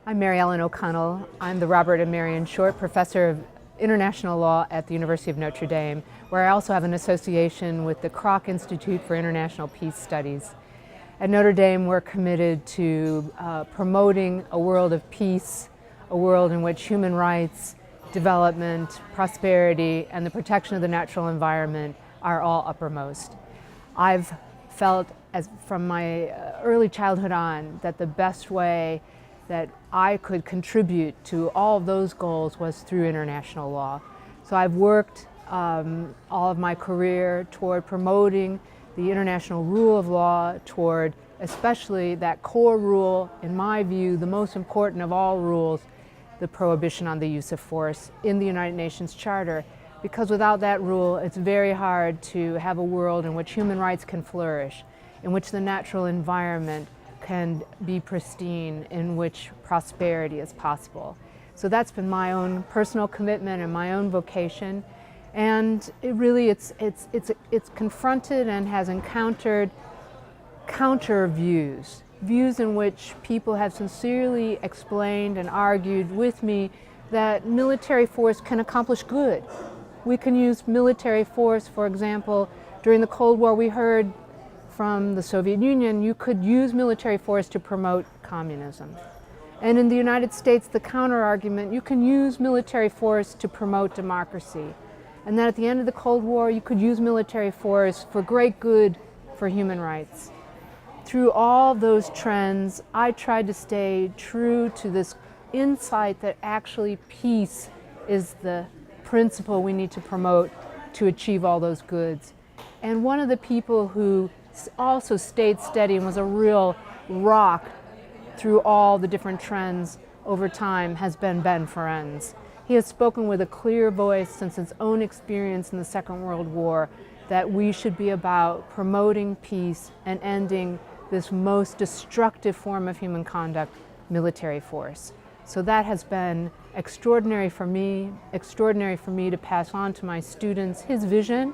I'm Mary Ellen O'Connell. I'm the Robert and Marion Short Professor of International Law at the University of Notre Dame, where I also have an association with the Kroc Institute for International Peace Studies. At Notre Dame, we're committed to promoting a world of peace, a world in which human rights, development, prosperity, and the protection of the natural environment are all uppermost. I've felt, from my early childhood on, that the best way that I could contribute to all of those goals was through international law. So I've worked all of my career toward promoting the international rule of law, toward especially that core rule, in my view, the most important of all rules, the prohibition on the use of force in the United Nations Charter. Because without that rule, it's very hard to have a world in which human rights can flourish, in which the natural environment can be pristine, in which prosperity is possible. So that's been my own personal commitment and my own vocation. And it really, it's confronted and has encountered counter views in which people have sincerely explained and argued with me that military force can accomplish good. We can use military force, for example, during the Cold War we heard from the Soviet Union, you could use military force to promote communism. And in the United States, the counter-argument, you can use military force to promote democracy. And then at the end of the Cold War, you could use military force for great good for human rights. Through all those trends, I tried to stay true to this insight that actually peace is the principle we need to promote to achieve all those goods. And one of the people who also stayed steady and was a real rock through all the different trends over time has been Ben Ferencz. He has spoken with a clear voice since his own experience in the Second World War that we should be about promoting peace and ending this most destructive form of human conduct, military force. So that has been extraordinary for me to pass on to my students his vision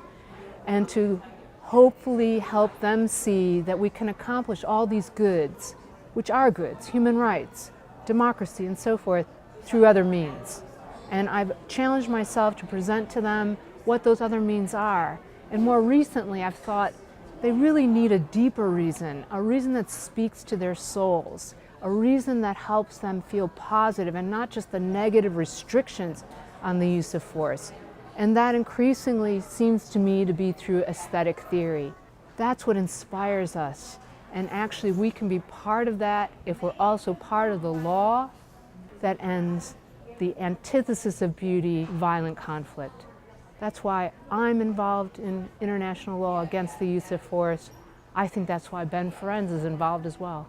and to hopefully help them see that we can accomplish all these goods, which are goods, human rights, democracy, and so forth, through other means. And I've challenged myself to present to them what those other means are. And more recently, I've thought they really need a deeper reason, a reason that speaks to their souls, a reason that helps them feel positive and not just the negative restrictions on the use of force. And that increasingly seems to me to be through aesthetic theory. That's what inspires us. And actually we can be part of that if we're also part of the law that ends the antithesis of beauty, violent conflict. That's why I'm involved in international law against the use of force. I think that's why Ben Ferencz is involved as well.